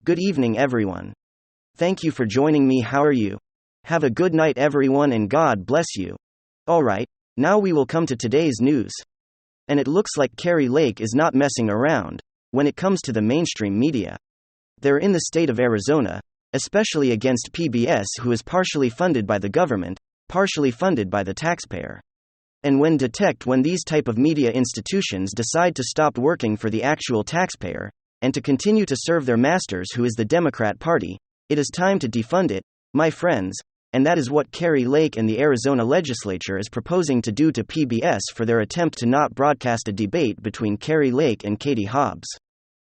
Good evening, everyone. Thank you for joining me. How are you? Have a good night, everyone, and God bless you. Alright, now we will come to today's news. And it looks like Kari Lake is not messing around when it comes to the mainstream media. They're in the state of Arizona, especially against PBS, who is partially funded by the government, partially funded by the taxpayer. And when these type of media institutions decide to stop working for the actual taxpayer, and to continue to serve their masters, who is the Democrat Party, it is time to defund it, my friends, and that is what Kari Lake and the Arizona legislature is proposing to do to PBS for their attempt to not broadcast a debate between Kari Lake and Katie Hobbs.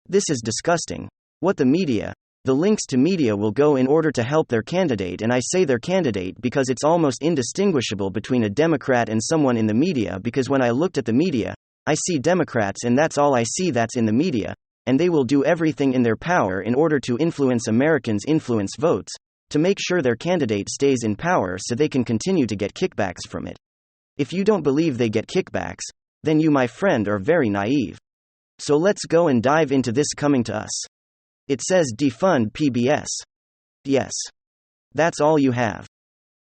This is disgusting. The links to media will go in order to help their candidate, and I say their candidate because it's almost indistinguishable between a Democrat and someone in the media, because when I looked at the media, I see Democrats and that's all I see that's in the media, and they will do everything in their power in order to influence Americans, influence votes, to make sure their candidate stays in power so they can continue to get kickbacks from it. If you don't believe they get kickbacks, then you, my friend, are very naive. So let's go and dive into this coming to us. It says defund PBS. Yes. That's all you have.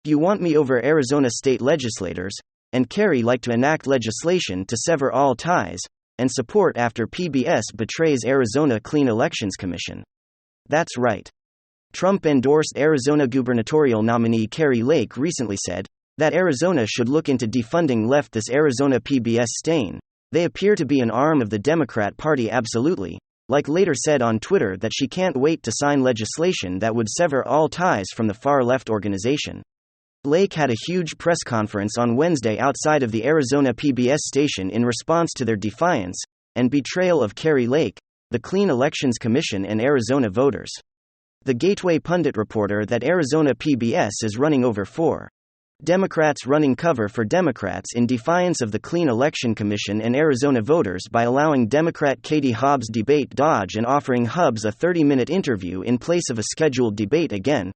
You want me over Arizona state legislators, and Kari like to enact legislation to sever all ties and support after PBS betrays Arizona Clean Elections Commission. That's right. Trump-endorsed Arizona gubernatorial nominee Kari Lake recently said that Arizona should look into defunding this Arizona PBS stain. They appear to be an arm of the Democrat Party, absolutely. Like later said on Twitter that she can't wait to sign legislation that would sever all ties from the far-left organization. Lake had a huge press conference on Wednesday outside of the Arizona PBS station in response to their defiance and betrayal of Kari Lake, the Clean Elections Commission, and Arizona voters. The Gateway Pundit reported that Arizona PBS is running over for Democrats, running cover for Democrats in defiance of the Clean Election Commission and Arizona voters by allowing Democrat Katie Hobbs debate Dodge and offering Hobbs a 30-minute interview in place of a scheduled debate, again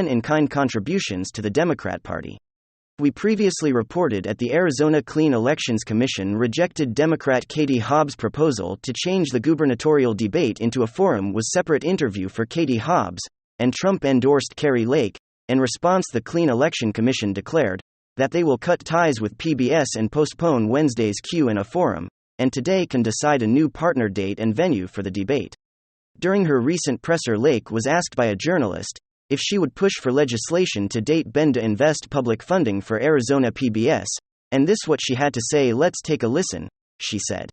in-kind contributions to the Democrat Party. We previously reported that the Arizona Clean Elections Commission rejected Democrat Katie Hobbs' proposal to change the gubernatorial debate into a forum with separate interview for Katie Hobbs, and Trump-endorsed Kari Lake. In response, the Clean Election Commission declared that they will cut ties with PBS and postpone Wednesday's Q&A forum, and today can decide a new partner date and venue for the debate. During her recent presser, Lake was asked by a journalist if she would push for legislation to bend to invest public funding for Arizona PBS, and this what she had to say. Let's take a listen. She said,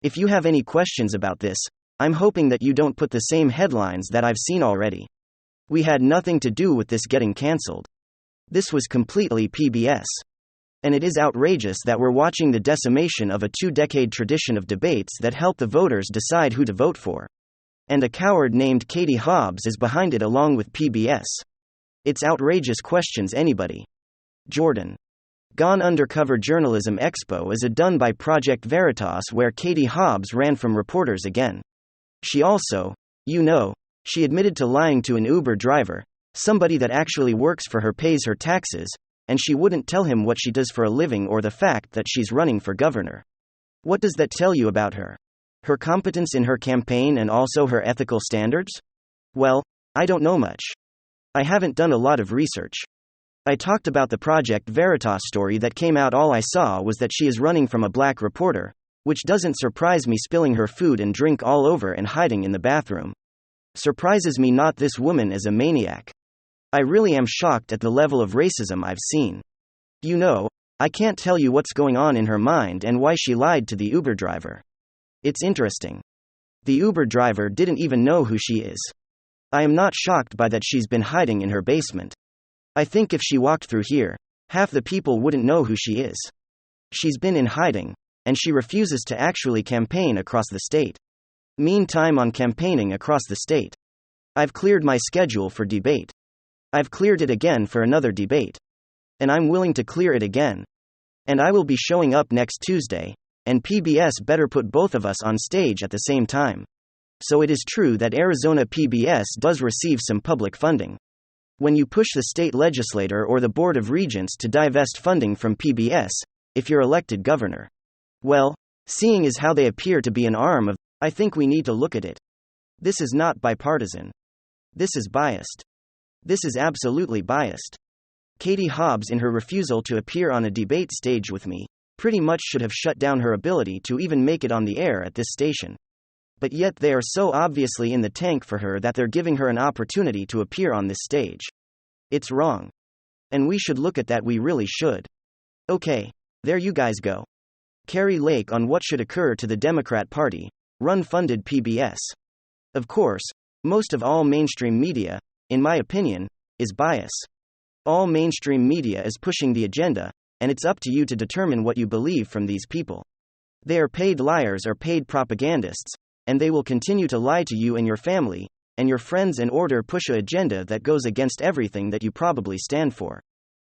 "If you have any questions about this, I'm hoping that you don't put the same headlines that I've seen already. We had nothing to do with this getting cancelled. This was completely PBS. And it is outrageous that we're watching the decimation of a 2-decade tradition of debates that help the voters decide who to vote for. And a coward named Katie Hobbs is behind it along with PBS. It's outrageous. Questions anybody?" Jordan. Gone Undercover Journalism Expo is done by Project Veritas, where Katie Hobbs ran from reporters again. She also, she admitted to lying to an Uber driver, somebody that actually works for her, pays her taxes, and she wouldn't tell him what she does for a living or the fact that she's running for governor. What does that tell you about her? Her competence in her campaign and also her ethical standards? Well, I don't know much. I haven't done a lot of research. I talked about the Project Veritas story that came out. All I saw was that she is running from a black reporter, which doesn't surprise me. Spilling her food and drink all over and hiding in the bathroom surprises me not. This woman is a maniac. I really am shocked at the level of racism I've seen. I can't tell you what's going on in her mind and why she lied to the Uber driver. It's interesting. The Uber driver didn't even know who she is. I am not shocked by that. She's been hiding in her basement. I think if she walked through here, half the people wouldn't know who she is. She's been in hiding, and she refuses to actually campaign across the state. Mean time on campaigning across the state. I've cleared my schedule for debate. I've cleared it again for another debate. And I'm willing to clear it again. And I will be showing up next Tuesday. And PBS better put both of us on stage at the same time. So it is true that Arizona PBS does receive some public funding. When you push the state legislator or the Board of Regents to divest funding from PBS, if you're elected governor, well, seeing as how they appear to be an arm of, I think we need to look at it. This is not bipartisan. This is biased. This is absolutely biased. Katie Hobbs, in her refusal to appear on a debate stage with me, pretty much should have shut down her ability to even make it on the air at this station. But yet they are so obviously in the tank for her that they're giving her an opportunity to appear on this stage. It's wrong. And we should look at that, we really should. Okay, there you guys go. Kari Lake on what should occur to the Democrat Party, run-funded PBS. Of course, most of all mainstream media, in my opinion, is bias. All mainstream media is pushing the agenda, and it's up to you to determine what you believe from these people. They are paid liars or paid propagandists, and they will continue to lie to you and your family, and your friends in order to push an agenda that goes against everything that you probably stand for.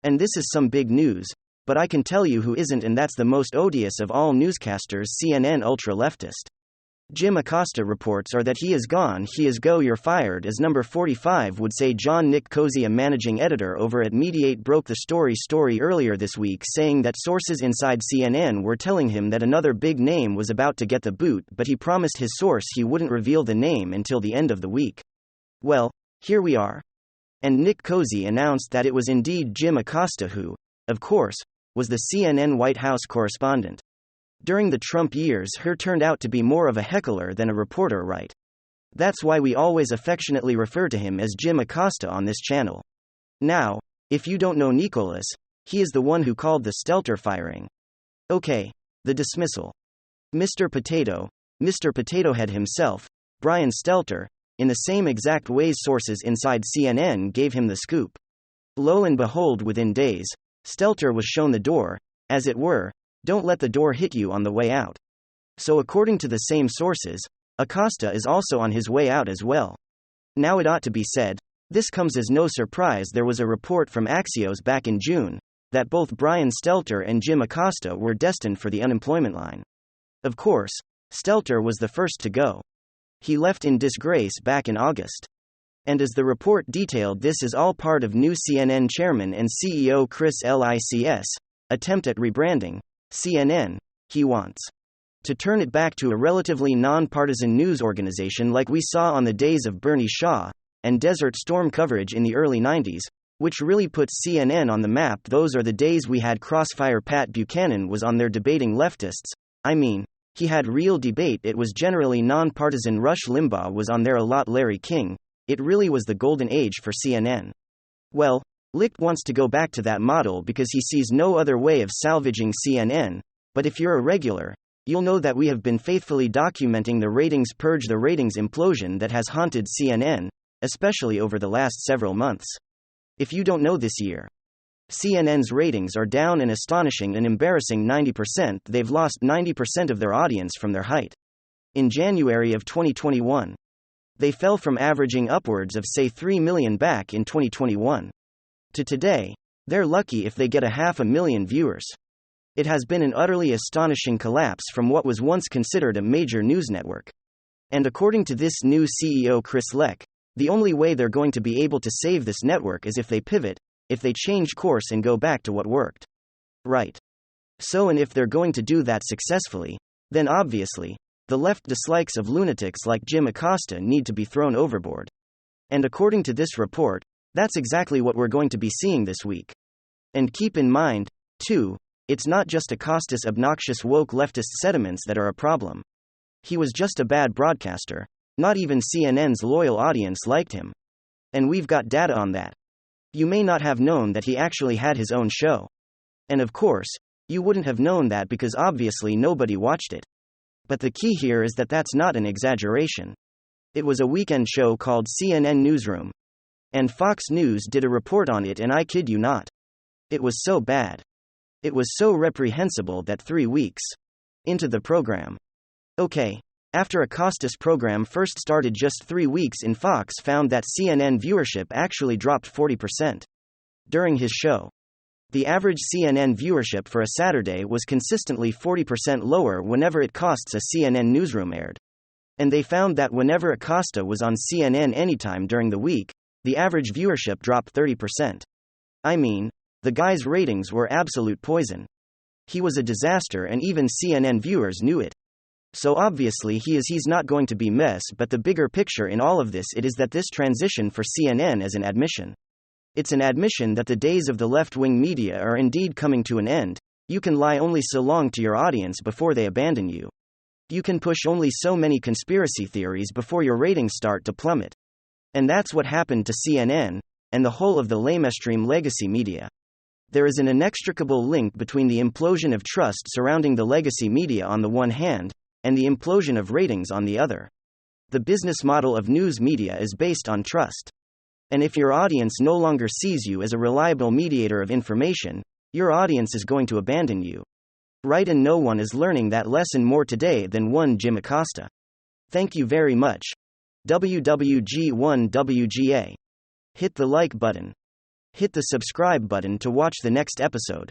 And this is some big news, but I can tell you who isn't, and that's the most odious of all newscasters, CNN ultra-leftist. Jim Acosta reports are that he is gone, he is go, you're fired, as number 45 would say. John Nick Cozy, a managing editor over at Mediate, broke the story earlier this week, saying that sources inside CNN were telling him that another big name was about to get the boot, but he promised his source he wouldn't reveal the name until the end of the week. Well, here we are. And Nick Cozy announced that it was indeed Jim Acosta who, of course, was the CNN White House correspondent. During the Trump years, he turned out to be more of a heckler than a reporter, right? That's why we always affectionately refer to him as Jim Acosta on this channel. Now, if you don't know Nicholas, he is the one who called the Stelter firing. Okay, the dismissal. Mr. Potato Head himself, Brian Stelter, in the same exact ways sources inside CNN gave him the scoop. Lo and behold, within days, Stelter was shown the door, as it were. Don't let the door hit you on the way out. So according to the same sources, Acosta is also on his way out as well. Now it ought to be said, this comes as no surprise. There was a report from Axios back in June that both Brian Stelter and Jim Acosta were destined for the unemployment line. Of course, Stelter was the first to go. He left in disgrace back in August. And as the report detailed, this is all part of new CNN chairman and CEO Chris Lics' attempt at rebranding CNN. He wants to turn it back to a relatively nonpartisan news organization like we saw on the days of Bernie Shaw and Desert Storm coverage in the early 90s, which really puts CNN on the map. Those are the days we had Crossfire. Pat Buchanan was on there debating leftists. I mean, he had real debate. It was generally nonpartisan. Rush Limbaugh was on there a lot. Larry King. It really was the golden age for CNN. Well, Licht wants to go back to that model because he sees no other way of salvaging CNN, but if you're a regular, you'll know that we have been faithfully documenting the ratings purge, the ratings implosion that has haunted CNN, especially over the last several months. If you don't know, this year, CNN's ratings are down an astonishing and embarrassing 90%. They've lost 90% of their audience from their height. In January of 2021, they fell from averaging upwards of, say, 3 million back in 2021. To today, they're lucky if they get 500,000 viewers. It has been an utterly astonishing collapse from what was once considered a major news network. And according to this new CEO Chris Lics, the only way they're going to be able to save this network is if they pivot, if they change course and go back to what worked. Right. So, and if they're going to do that successfully, then obviously, the left dislikes of lunatics like Jim Acosta need to be thrown overboard. And according to this report, that's exactly what we're going to be seeing this week. And keep in mind, too, it's not just Acosta's obnoxious woke leftist sentiments that are a problem. He was just a bad broadcaster. Not even CNN's loyal audience liked him. And we've got data on that. You may not have known that he actually had his own show. And of course, you wouldn't have known that because obviously nobody watched it. But the key here is that that's not an exaggeration. It was a weekend show called CNN Newsroom. And Fox News did a report on it, and I kid you not. It was so bad. It was so reprehensible that 3 weeks into the program. Okay, after Acosta's program first started, just 3 weeks in, Fox found that CNN viewership actually dropped 40%. During his show, the average CNN viewership for a Saturday was consistently 40% lower whenever it costs a CNN newsroom aired. And they found that whenever Acosta was on CNN anytime during the week, the average viewership dropped 30%. I mean, the guy's ratings were absolute poison. He was a disaster, and even CNN viewers knew it. So obviously he's not going to be mess, but the bigger picture in all of this it is that this transition for CNN is an admission. It's an admission that the days of the left-wing media are indeed coming to an end. You can lie only so long to your audience before they abandon you. You can push only so many conspiracy theories before your ratings start to plummet. And that's what happened to CNN, and the whole of the lamestream legacy media. There is an inextricable link between the implosion of trust surrounding the legacy media on the one hand, and the implosion of ratings on the other. The business model of news media is based on trust. And if your audience no longer sees you as a reliable mediator of information, your audience is going to abandon you. Right, and no one is learning that lesson more today than one Jim Acosta. Thank you very much. WWG1WGA. Hit the like button. Hit the subscribe button to watch the next episode.